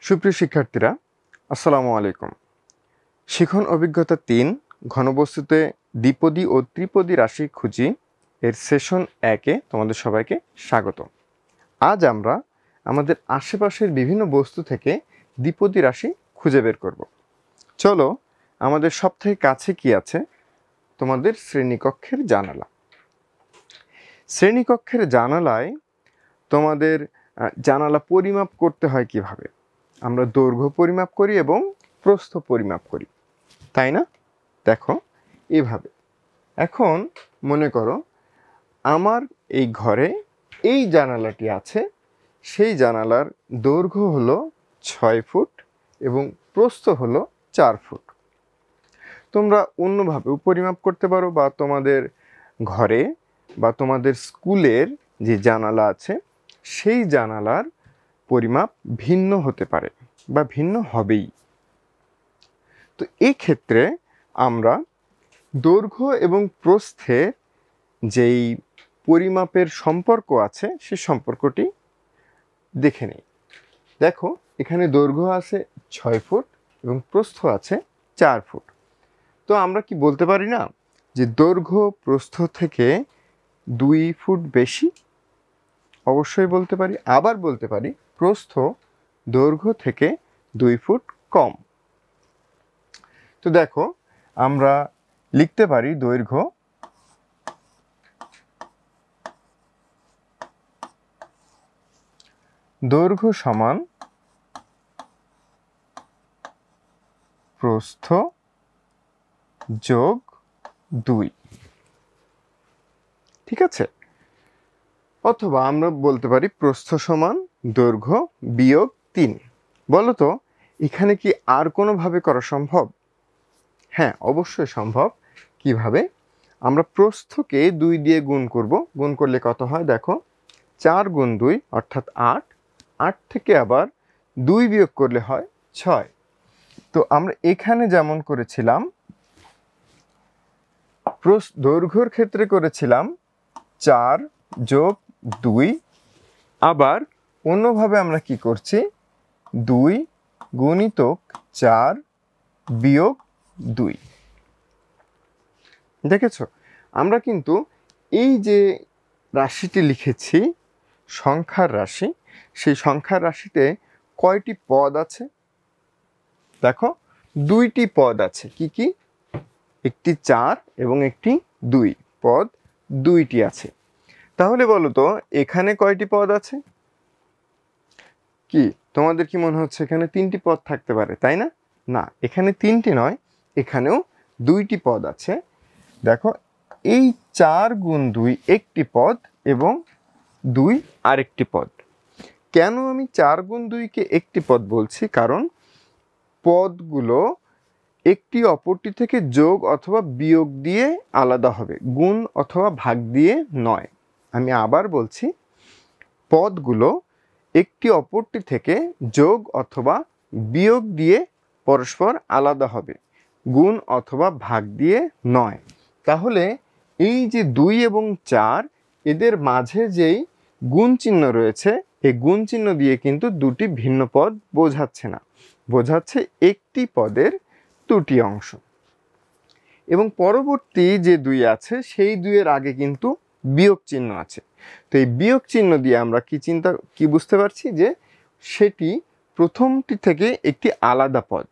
সুপ্রিয় শিক্ষার্থীরা, আসসালামু আলাইকুম। শিখন অভিজ্ঞতা ৩ ঘনবস্তুতে দ্বিপদী ও ত্রিপদী রাশি খুঁজি এর সেশন ১-এ তোমাদের সবাইকে স্বাগত। আজ আমরা আমাদের আশেপাশের বিভিন্ন বস্তু থেকে দ্বিপদী রাশি খুঁজে বের করব। চলো, আমাদের সবথেকে কাছে কি আছে? তোমাদের শ্রেণীকক্ষের জানালা। শ্রেণীকক্ষের জানালায় তোমাদের জানালা পরিমাপ করতে হয় কিভাবে? আমরা দৈর্ঘ্য পরিমাপ করি এবং প্রস্থ পরিমাপ করি, তাই না? দেখো এভাবে। এখন মনে করো আমার এই ঘরে এই জানালাটি আছে, সেই জানালার দৈর্ঘ্য হলো 6 ফুট এবং প্রস্থ হলো 4 ফুট। তোমরা অন্যভাবেও পরিমাপ করতে পারো, বা তোমাদের ঘরে বা তোমাদের স্কুলের যে জানালা আছে সেই জানালার পরিমাপ ভিন্ন হতে পারে বা ভিন্ন হবেই। তো এই ক্ষেত্রে আমরা দৈর্ঘ্য এবং প্রস্থের যেই পরিমাপের সম্পর্ক আছে সেই সম্পর্কটি দেখে নিই। দেখো, এখানে দৈর্ঘ্য আছে 6 ফুট এবং প্রস্থ আছে 4 ফুট। তো আমরা কি বলতে পারি না যে দৈর্ঘ্য প্রস্থ থেকে 2 ফুট বেশি? অবশ্যই বলতে পারি। আবার বলতে পারি প্রস্থ দৈর্ঘ্য থেকে 2 ফুট কম। তো দেখো, আমরা লিখতে পারি দৈর্ঘ্য সমান প্রস্থ যোগ 2। ঠিক আছে? অথবা আমরা বলতে পারি প্রস্থ সমান দৈর্ঘ্য বিয়োগ 3। বলো তো, এখানে কি আর কোনোভাবে করা সম্ভব? হ্যাঁ, অবশ্যই সম্ভব। কিভাবে? আমরা প্রস্থকে 2 দিয়ে গুণ করব। গুণ করলে কত হয়? দেখো, 4 গুণ 2 অর্থাৎ 8। 8 থেকে আবার 2 বিয়োগ করলে হয় 6। তো আমরা এখানে যেমন করেছিলাম দৈর্ঘ্যের ক্ষেত্রে করেছিলাম 4 যোগ 2, আবার অন্যভাবে আমরা কি করছি? 2 গুণিতক 4 বিয়োগ 2। দেখেছ, আমরা কিন্তু এই যে রাশিটি লিখেছি সংখ্যার রাশি, সেই সংখ্যার রাশিতে কয়টি পদ আছে? দেখো, 2টি পদ আছে। কি কি? একটি 4 এবং একটি 2। পদ 2টি আছে। তাহলে বলো তো, এখানে কয়টি পদ আছে? কি তোমাদের কি মনে হচ্ছে এখানে 3টি পদ থাকতে পারে, তাই না? না, এখানে 3টি নয়, এখানেও 2টি পদ আছে। দেখো, এই 4 গুণ 2 একটি পদ এবং 2 আরেকটি পদ। কেন আমি 4 গুণ 2-কে একটি পদ বলছি? কারণ পদগুলো একটি অপরটি থেকে যোগ অথবা বিয়োগ দিয়ে আলাদা হবে, গুণ অথবা ভাগ দিয়ে নয়। আমি আবার বলছি, পদগুলো একটি অপরটি থেকে যোগ অথবা বিয়োগ দিয়ে পরস্পর আলাদা হবে, গুণ অথবা ভাগ দিয়ে নয়। তাহলে এই যে 2 এবং 4, এদের মাঝে যেই গুণ চিহ্ন রয়েছে, এই গুণ চিহ্ন দিয়ে কিন্তু দুটি ভিন্ন পদ বোঝাচ্ছে না, বোঝাচ্ছে একটি পদের 2টি অংশ। এবং পরবর্তী যে 2 আছে সেই 2-এর আগে কিন্তু বিয়োগ চিহ্ন আছে। তো এই বিয়োগ চিহ্ন দিয়ে আমরা কি বুঝতে পারছি? যে সেটি প্রথমটি থেকে একটি আলাদা পদ।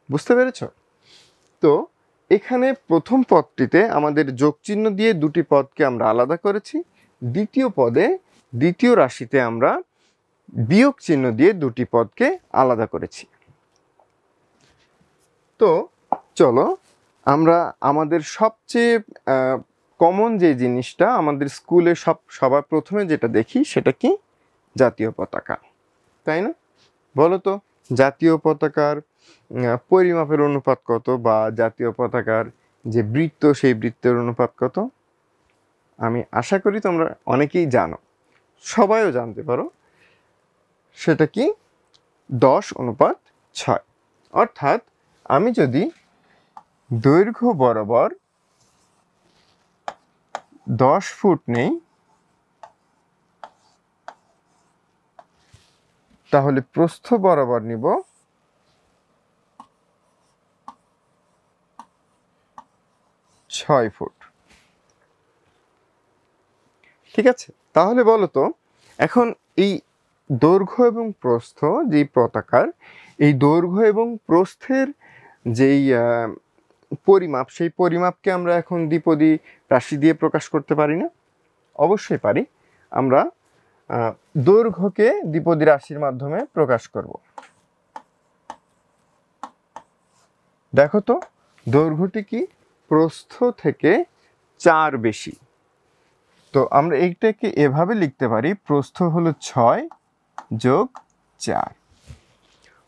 বুঝতে পেরেছ? তো এখানে প্রথম পদটিতে আমাদের যোগ চিহ্ন দিয়ে 2টি পদকে আমরা আলাদা করেছি। দ্বিতীয় পদে, দ্বিতীয় রাশিতে আমরা বিয়োগ চিহ্ন দিয়ে 2টি পদকে আলাদা করেছি। তো চলো, আমরা আমাদের সবচেয়ে কমন যে জিনিসটা আমাদের স্কুলে সবার প্রথমে যেটা দেখি সেটা কি? জাতীয় পতাকা, তাই না? বলো তো, জাতীয় পতাকার পরিমাপের অনুপাত কত, বা জাতীয় পতাকার যে বৃত্ত সেই বৃত্তের অনুপাত কত? আমি আশা করি তোমরা অনেকেই জানো, সবাইও জানতে পারো। সেটা কি? 10:6। অর্থাৎ আমি যদি দৈর্ঘ্য বরাবর 10 ফুট নেই, তাহলে প্রস্থ বরাবর নিব 6 ফুট। ঠিক আছে, তাহলে বলো তো এখন এই দৈর্ঘ্য এবং প্রস্থ যেই পতাকার, এই দৈর্ঘ্য এবং প্রস্থের যেই পরিমাপ, সেই পরিমাপকে আমরা এখন দ্বিপদী রাশি দিয়ে প্রকাশ করতে পারি না? অবশ্যই পারি। আমরা দৈর্ঘ্যকে দ্বিপদী রাশির মাধ্যমে প্রকাশ করব। দেখো তো দৈর্ঘ্যটি কি প্রস্থ থেকে 4 বেশি। তো আমরা এইটাকে এভাবে লিখতে পারি, প্রস্থ হলো 6 যোগ 4।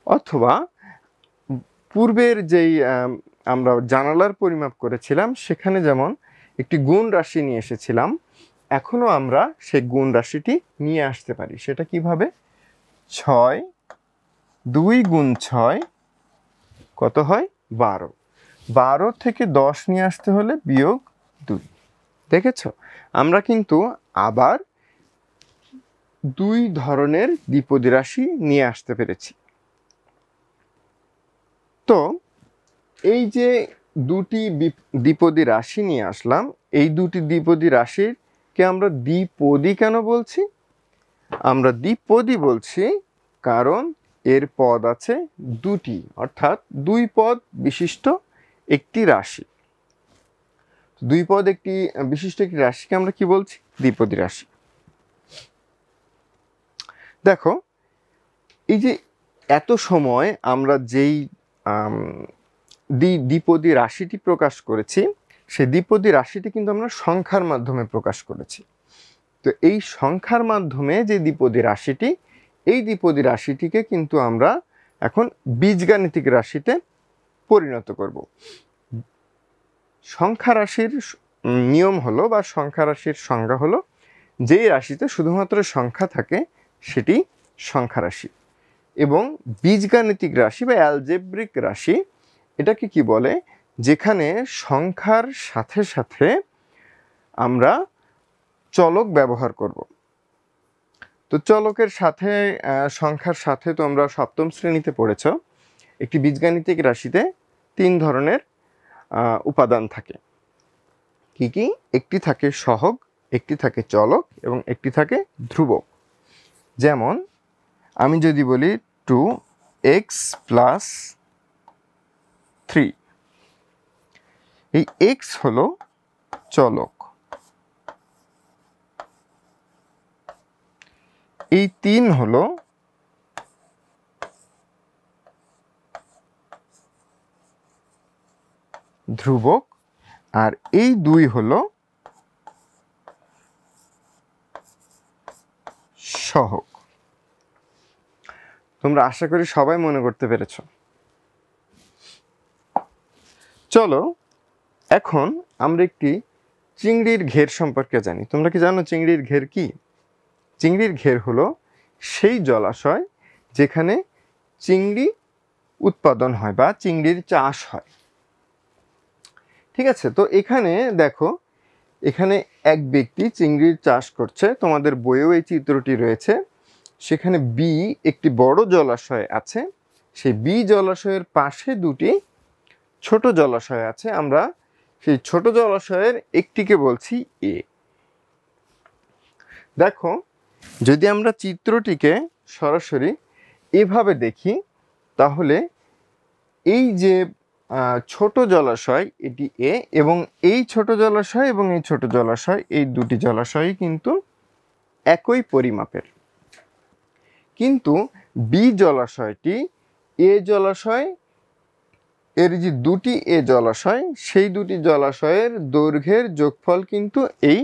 অথবা পূর্বের যেই আমরা জানালার পরিমাপ করেছিলাম সেখানে যেমন একটি গুণ রাশি নিয়ে এসেছিলাম, এখনো আমরা সেই গুণ রাশিটি নিয়ে আসতে পারি। সেটা কিভাবে? 6 2 গুণ 6 কত হয়? 12। 12 থেকে 10 নিয়ে আসতে হলে বিয়োগ 2। দেখেছ, আমরা কিন্তু আবার 2 ধরনের দ্বিপদী রাশি নিয়ে আসতে পেরেছি। তো এই যে দুটি দ্বিপদী রাশি নিয়ে আসলাম, এই দুটি দ্বিপদী রাশিকে আমরা দ্বিপদী কেন বলছি? আমরা দ্বিপদী বলছি কারণ এর পদ আছে দুটি, অর্থাৎ 2 পদ বিশিষ্ট একটি রাশি। 2 পদ একটি বিশিষ্ট একটি রাশিকে আমরা কি বলছি? দ্বিপদী রাশি। দেখো এই যে এত সময় আমরা যেই দ্বিপদী রাশিটি প্রকাশ করেছি, সেই দ্বিপদী রাশিটি কিন্তু আমরা সংখ্যার মাধ্যমে প্রকাশ করেছি। তো এই সংখ্যার মাধ্যমে যে দ্বিপদী রাশিটি, এই দ্বিপদী রাশিটিকে কিন্তু আমরা এখন বীজগাণিতিক রাশিতে পরিণত করব। সংখ্যা রাশির নিয়ম হলো বা সংখ্যা রাশির সংজ্ঞা হলো, যেই রাশিতে শুধুমাত্র সংখ্যা থাকে সেটি সংখ্যা রাশি। এবং বীজগাণিতিক রাশি বা অ্যালজেব্রিক রাশি এটাকে কি বলে? যেখানে সংখ্যার সাথে সাথে আমরা চলক ব্যবহার করব। তো চলকের সাথে সংখ্যার সাথে তো আমরা সপ্তম শ্রেণীতে পড়েছ, একটি বীজগাণিতিক রাশিতে 3 ধরনের উপাদান থাকে। কি কি? একটি থাকে সহগ, একটি থাকে চলক এবং একটি থাকে ধ্রুবক। যেমন আমি যদি বলি 2x + 3, এই x হলো চলক, এই 3 হলো ধ্রুবক, আর এই 2 হলো সহগ। তোমরা আশা করি সবাই মনে করতে পেরেছ। চলো এখন আমরা একটি চিংড়ির ঘের সম্পর্কে জানি। তোমরা কি জানো চিংড়ির ঘের কি? চিংড়ির ঘের হলো সেই জলাশয় যেখানে চিংড়ি উৎপাদন হয় বা চিংড়ির চাষ হয়। ঠিক আছে, তো এখানে দেখো, এখানে এক ব্যক্তি চিংড়ির চাষ করছে। তোমাদের বইয়েও এই চিত্রটি রয়েছে। সেখানে বি একটি বড় জলাশয় আছে, সেই বি জলাশয়ের পাশে 2টি ছোট জলাশয় আছে। আমরা সেই ছোট জলাশয়ের একটিকে বলছি এ। দেখো, যদি আমরা চিত্রটিকে সরাসরি এভাবে দেখি, তাহলে এই যে ছোট জলাশয় এটি এ, এবং এই ছোট জলাশয় এবং এই ছোট জলাশয়, এই 2টি জলাশয়ই কিন্তু একই পরিমাপের। কিন্তু বি জলাশয়টি এ জলাশয়, এর যে 2টি এ জলাশয়, সেই 2টি জলাশয়ের দৈর্ঘ্যের যোগফল কিন্তু এই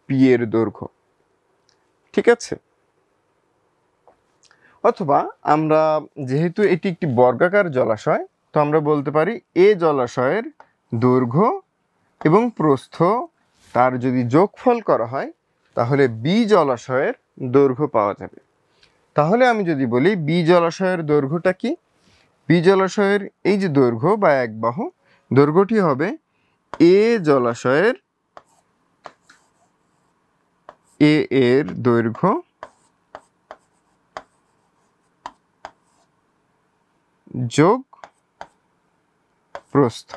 বি এর দৈর্ঘ্য। ঠিক আছে, অথবা আমরা যেহেতু এটি একটি বর্গাকার জলাশয়, তো আমরা বলতে পারি এ জলাশয়ের দৈর্ঘ্য এবং প্রস্থ তার যদি যোগফল করা হয় তাহলে বি জলাশয়ের দৈর্ঘ্য পাওয়া যাবে। তাহলে আমি যদি বলি বি জলাশয়ের দৈর্ঘ্যটা কি? বি জলাশয়ের এই যে দৈর্ঘ্য বা এক বাহু, দৈর্ঘ্যটি হবে এ জলাশয়ের এ এর দৈর্ঘ্য যোগ প্রস্থ।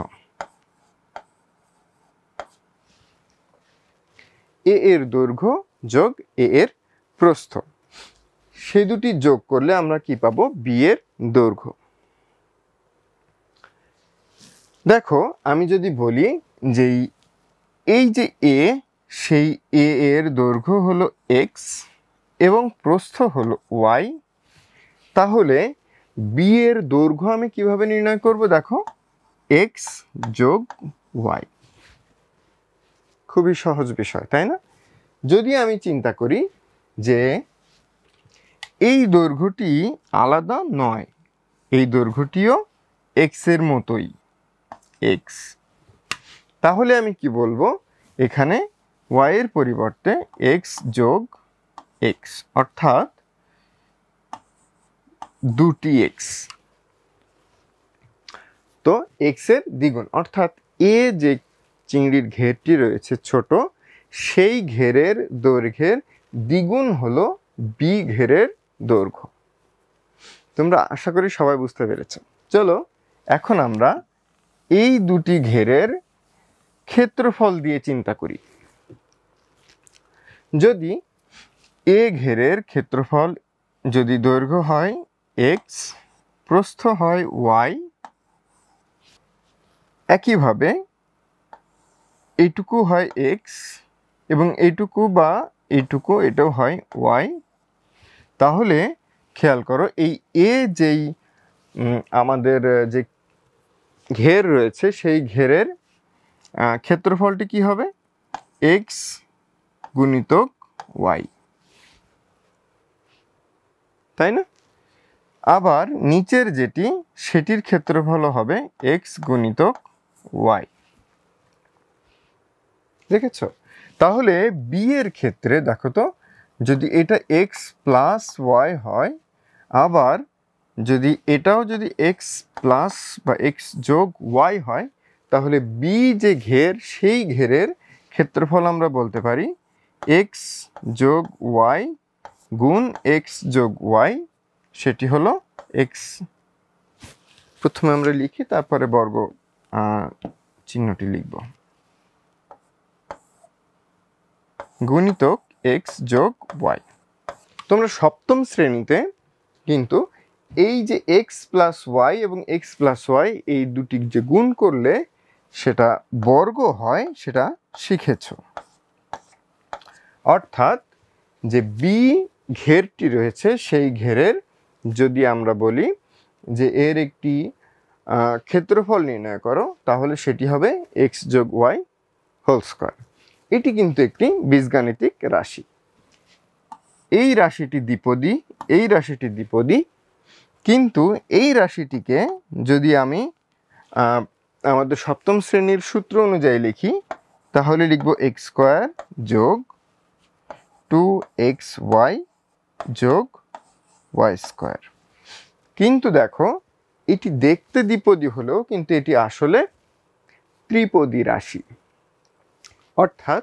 এ এর দৈর্ঘ্য যোগ এ এর প্রস্থ, সেই দুটি যোগ করলে আমরা কি পাবো? বি এর দৈর্ঘ্য। দেখো আমি যদি বলি যে এই যে এ, সেই এ এর দৈর্ঘ্য হলো এক্স এবং প্রস্থ হলো ওয়াই, তাহলে বি এর দৈর্ঘ্য আমি কিভাবে নির্ণয় করব? দেখো, এক্স যোগ ওয়াই, খুবই সহজ বিষয়, তাই না? যদি আমি চিন্তা করি যে এই দৈর্ঘ্যটি আলাদা নয়, এই দৈর্ঘ্যটিও এক্স এর মতোই, এক্স, তাহলে আমি কি বলবো? এখানে ওয়াই এর পরিবর্তে এক্স যোগ এক্স, অর্থাৎ দুটি এক্স। তো এক্স এর দ্বিগুণ, অর্থাৎ এ যে চিংড়ির ঘেরটি রয়েছে ছোট, সেই ঘেরের দৈর্ঘ্যের দ্বিগুণ হলো বি ঘেরের দৈর্ঘ্য। তোমরা আশা করি সবাই বুঝতে পেরেছো। চলো এখন আমরা এই দুটি ঘেরের ক্ষেত্রফল দিয়ে চিন্তা করি। যদি এ ঘেরের ক্ষেত্রফল, যদি দৈর্ঘ্য হয় এক্স, প্রস্থ হয় ওয়াই, একইভাবে এইটুকু হয় এক্স এবং এইটুকু বা এইটুকু এটাও হয় ওয়াই, তাহলে খেয়াল করো এই এ যেই আমাদের যে ঘের রয়েছে, সেই ঘেরের ক্ষেত্রফলটি কি হবে? এক্স গুণিতক ওয়াই, তাই না? আবার নিচের যেটি, সেটির ক্ষেত্রফল হবে এক্স গুণিতক ওয়াই। দেখেছ? তাহলে বি এর ক্ষেত্রে দেখো তো, যদি এটা এক্স প্লাস ওয়াই হয়, আবার যদি এটাও যদি এক্স প্লাস বা এক্স যোগ ওয়াই হয়, তাহলে বি যে ঘের, সেই ঘেরের ক্ষেত্রফল আমরা বলতে পারি এক্স যোগ ওয়াই গুণ এক্স যোগ ওয়াই, সেটি হলো এক্স। প্রথমে আমরা লিখি, তারপরে বর্গ চিহ্নটি লিখব, গুণিতক এক্স যোগ ওয়াই। তোমরা সপ্তম শ্রেণীতে কিন্তু এই যে এক্স প্লাস ওয়াই এবং এক্স প্লাস ওয়াই, এই দুটি যে গুণ করলে সেটা বর্গ হয়, সেটা শিখেছ। অর্থাৎ যে বি ঘেরটি রয়েছে, সেই ঘেরের যদি আমরা বলি যে এর একটি ক্ষেত্রফল নির্ণয় করো, তাহলে সেটি হবে এক্স যোগ ওয়াই হোল স্কয়ার। এটি কিন্তু একটি বীজগাণিতিক রাশি। এই রাশিটি দ্বিপদী, এই রাশিটি দ্বিপদী, কিন্তু এই রাশিটিকে যদি আমি আমাদের সপ্তম শ্রেণীর সূত্র অনুযায়ী লিখি, তাহলে লিখব এক্স স্কয়ার যোগ 2xy যোগ ওয়াই স্কয়ার। কিন্তু দেখো, এটি দেখতে দ্বিপদী হলেও কিন্তু এটি আসলে ত্রিপদী রাশি, অর্থাৎ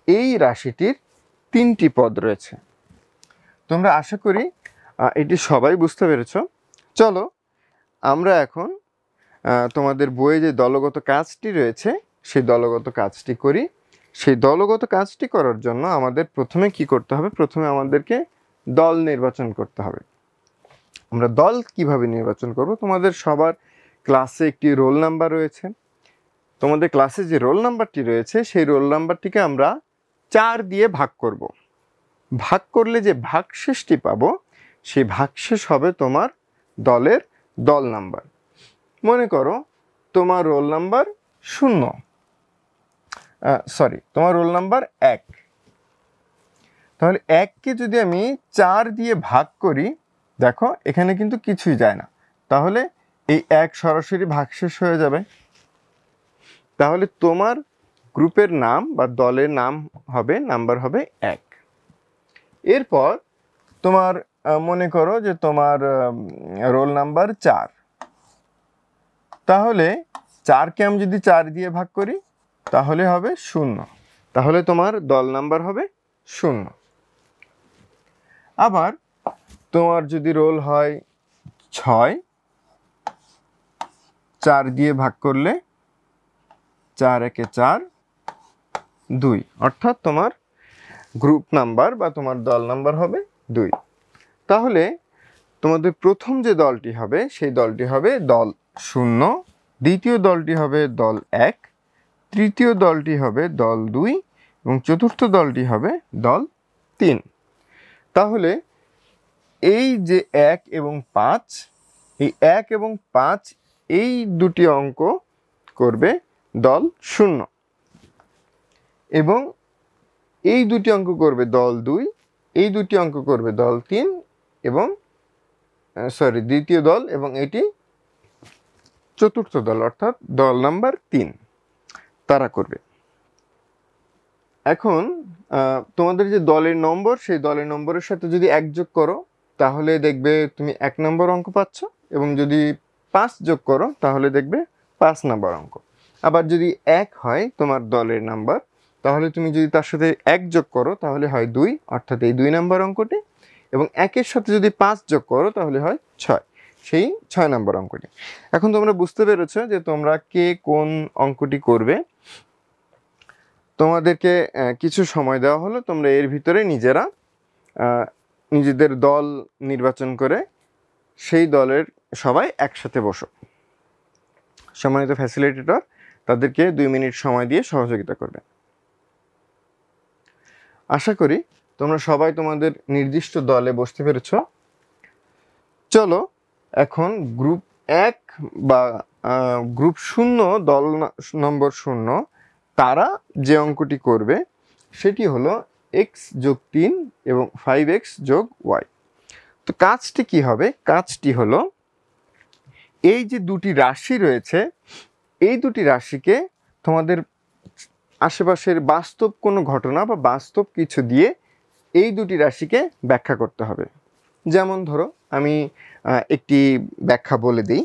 এই রাশিটির তিনটি পদ রয়েছে। তোমরা আশা করি এটি সবাই বুঝতে পেরেছ। চলো আমরা এখন তোমাদের বইয়ে যে দলগত কাজটি রয়েছে, সেই দলগত কাজটি করি। সেই দলগত কাজটি করার জন্য আমাদের প্রথমে কি করতে হবে? প্রথমে আমাদেরকে দল নির্বাচন করতে হবে। আমরা দল কিভাবে নির্বাচন করব? তোমাদের সবার ক্লাসে একটি রোল নাম্বার রয়েছে। তোমাদের ক্লাসে যে রোল নাম্বারটি রয়েছে, সেই রোল নাম্বারটিকে আমরা 4 দিয়ে ভাগ করব। ভাগ করলে যে ভাগশেষটি পাবো, সেই ভাগশেষ হবে তোমার দলের দল নাম্বার। মনে করো তোমার রোল নাম্বার 0, তোমার রোল নাম্বার 1, তাহলে 1কে যদি আমি 4 দিয়ে ভাগ করি, দেখো এখানে কিন্তু কিছুই যায় না, তাহলে এই 1 সরাসরি ভাগশেষ হয়ে যাবে। তাহলে তোমার গ্রুপের নাম বা দলের নাম হবে, নাম্বার হবে 1। এরপর তোমার মনে করো যে তোমার রোল নাম্বার 4, তাহলে 4কে আমি যদি 4 দিয়ে ভাগ করি, তাহলে হবে 0, তাহলে তোমার দল নাম্বার হবে 0। আবার তোমার যদি রোল হয় 6, 4 দিয়ে ভাগ করলে 4 একে 4 2, অর্থাৎ তোমার গ্রুপ নাম্বার বা তোমার দল নাম্বার হবে 2। তাহলে তোমাদের প্রথম যে দলটি হবে সেই দলটি হবে দল 0, দ্বিতীয় দলটি হবে দল 1, তৃতীয় দলটি হবে দল 2 এবং চতুর্থ দলটি হবে দল 3। তাহলে এই যে 1 এবং 5, এই 1 এবং 5 এই দুটি অঙ্ক করবে দল 0 এবং এই দুটি অঙ্ক করবে দল 2, এই দুটি অঙ্ক করবে দল 3 এবং দ্বিতীয় দল, এবং এটি চতুর্থ দল অর্থাৎ দল নাম্বার 3 তারা করবে। এখন তোমাদের যে দলের নম্বর সেই দলের নম্বরের সাথে যদি 1 যোগ করো তাহলে দেখবে তুমি 1 নম্বর অঙ্ক পাচ্ছ, এবং যদি 5 যোগ করো তাহলে দেখবে 5 নম্বর অঙ্ক। আবার যদি 1 হয় তোমার দলের নাম্বার তাহলে তুমি যদি তার সাথে 1 যোগ করো তাহলে হয় 2, অর্থাৎ এই 2 নম্বর অঙ্কটি, এবং 1-এর সাথে যদি 5 যোগ করো তাহলে হয় 6, সেই 6 নম্বর অঙ্কটি। এখন তোমরা বুঝতে পেরেছো যে তোমরা কে কোন অঙ্কটি করবে। তোমাদেরকে কিছু সময় দেওয়া হলো, তোমরা এর ভিতরে নিজেরা নিজেদের দল নির্বাচন করে সেই দলের সবাই একসাথে বসো। সম্মানিত ফ্যাসিলিটেটর তাদেরকে 2 মিনিট সময় দিয়ে সহযোগিতা করবে। আশা করি তোমরা সবাই তোমাদের নির্দিষ্ট দলে বসতে পেরেছ। চলো এখন গ্রুপ 1 বা গ্রুপ 0 দল নম্বর 0 তারা যে অঙ্কটি করবে সেটি হলো x যোগ 3 এবং 5x যোগ y। তো কাজটি কি হবে? কাজটি হলো এই যে দুটি রাশি রয়েছে এই দুটি রাশিকে তোমাদের আশেপাশের বাস্তব কোনো ঘটনা বা বাস্তব কিছু দিয়ে এই দুটি রাশিকে ব্যাখ্যা করতে হবে। যেমন ধরো আমি একটি ব্যাখ্যা বলে দিই।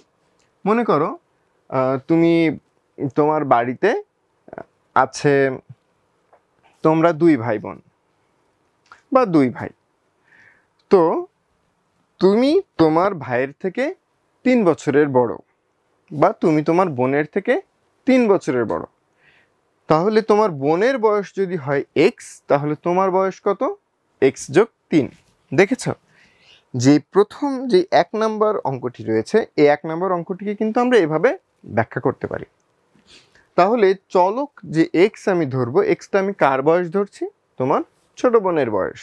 মনে করো তুমি তোমার বাড়িতে আছে তোমরা 2 ভাই বোন বা 2 ভাই। তো তুমি তোমার ভাইয়ের থেকে 3 বছরের বড়, বা তুমি তোমার বোনের থেকে 3 বছরের বড়। তাহলে তোমার বোনের বয়স যদি হয় x, তাহলে তোমার বয়স কত? x যোগ 3। দেখেছ যে প্রথম যে 1 নম্বর অঙ্কটি রয়েছে এই 1 নম্বর অঙ্কটিকে কিন্তু আমরা এভাবে ব্যাখ্যা করতে পারি। তাহলে চলক যে x আমি ধরবো, xটা আমি কার বয়স ধরছি? তোমার ছোট বোনের বয়স।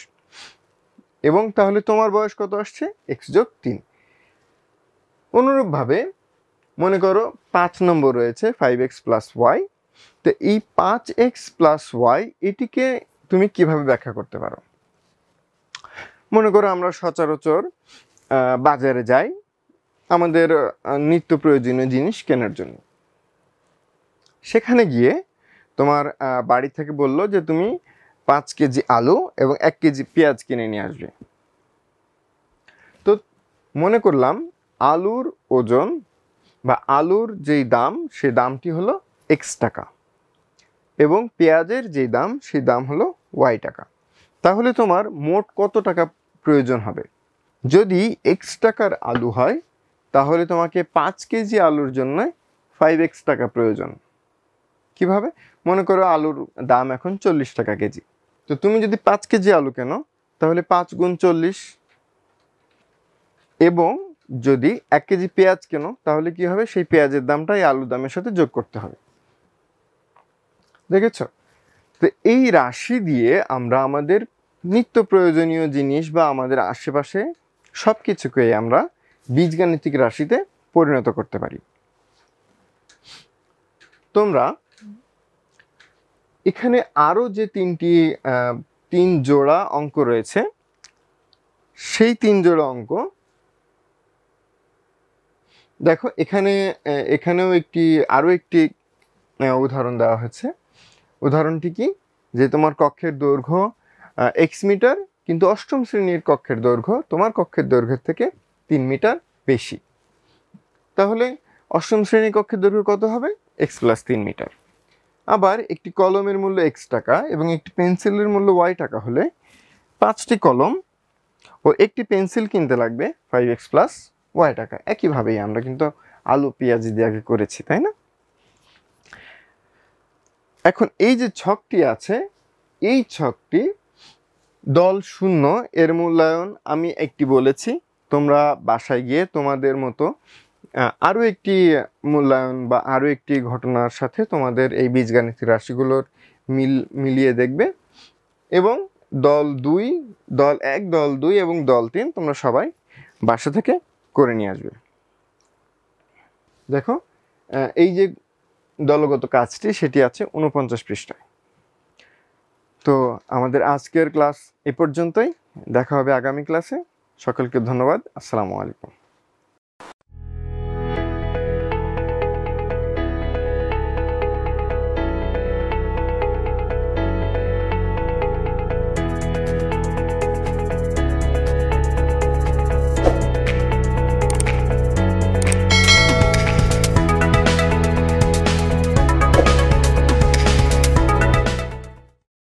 এবং তাহলে তোমার বয়স কত আসছে? x যোগ 3। অনুরূপভাবে মনে করো 5 নম্বর রয়েছে 5x প্লাস y। তো এই 5x প্লাস y এটিকে তুমি কিভাবে ব্যাখ্যা করতে পারো? মনে করো আমরা সচরাচর বাজারে যাই আমাদের নিত্য প্রয়োজনীয় জিনিস কেনার জন্য। সেখানে গিয়ে তোমার বাড়ি থেকে বললো যে তুমি 5 কেজি আলু এবং 1 কেজি পেঁয়াজ কিনে নিয়ে আসবে। তো মনে করলাম আলুর ওজন বা আলুর যেই দাম সেই দামটি হলো x টাকা, এবং পেঁয়াজের যেই দাম সেই দাম হলো y টাকা। তাহলে তোমার মোট কত টাকা প্রয়োজন হবে? যদি x টাকার আলু হয় তাহলে তোমাকে 5 কেজি আলুর জন্য 5x টাকা প্রয়োজন। কিভাবে? মনে করো আলুর দাম এখন 40 টাকা কেজি। তো তুমি যদি 5 কেজি আলু কেনো তাহলে 5 গুণ 40, এবং যদি 1 কেজি পেঁয়াজ কেনো তাহলে কি হবে? সেই পেঁয়াজের দামটা এই আলুর দামের সাথে যোগ করতে হবে। দেখেছ? তো এই রাশি দিয়ে আমরা আমাদের নিত্য প্রয়োজনীয় জিনিস বা আমাদের আশেপাশে সব কিছুকে আমরা বীজগাণিতিক রাশিতে পরিণত করতে পারি। তোমরা এখানে আরো যে 3 জোড়া অঙ্ক রয়েছে সেই 3 জোড়া অঙ্ক দেখো। এখানেও আরো একটি উদাহরণ দেওয়া হয়েছে। উদাহরণটি কি? যে তোমার কক্ষের দৈর্ঘ্য x মিটার, কিন্তু অষ্টম শ্রেণীর কক্ষের দৈর্ঘ্য তোমার কক্ষের দৈর্ঘ্যের থেকে 3 মিটার বেশি। তাহলে অষ্টম শ্রেণীর কক্ষের দৈর্ঘ্য কত হবে? x plus 3 metre. আবার একটি কলমের মূল্য x টাকা এবং একটি পেন্সিলের মূল্য y টাকা হলে 5টি কলম ও একটি পেন্সিল কিনতে লাগবে 5x প্লাস y টাকা। একইভাবেই আমরা কিন্তু আলু পেঁয়াজ দিয়ে আগে করেছি, তাই না? এখন এই যে ছকটি আছে, এই ছকটি দল শূন্য এর মূল্যায়ন আমি একটি বলেছি, তোমরা বাসায় গিয়ে তোমাদের মতো আরও একটি মূল্যায়ন বা আরও একটি ঘটনার সাথে তোমাদের এই বীজগাণিতিক রাশিগুলোর মিলিয়ে দেখবে, এবং দল 2, দল 1, দল 2 এবং দল 3 তোমরা সবাই বাসা থেকে করে নিয়ে আসবে। দেখো এই যে দলগত কাজটি সেটি আছে 49 পৃষ্ঠায়। তো আমাদের আজকের ক্লাস এ পর্যন্তই, দেখা হবে আগামী ক্লাসে। সকলকে ধন্যবাদ। আসসালামু আলাইকুম।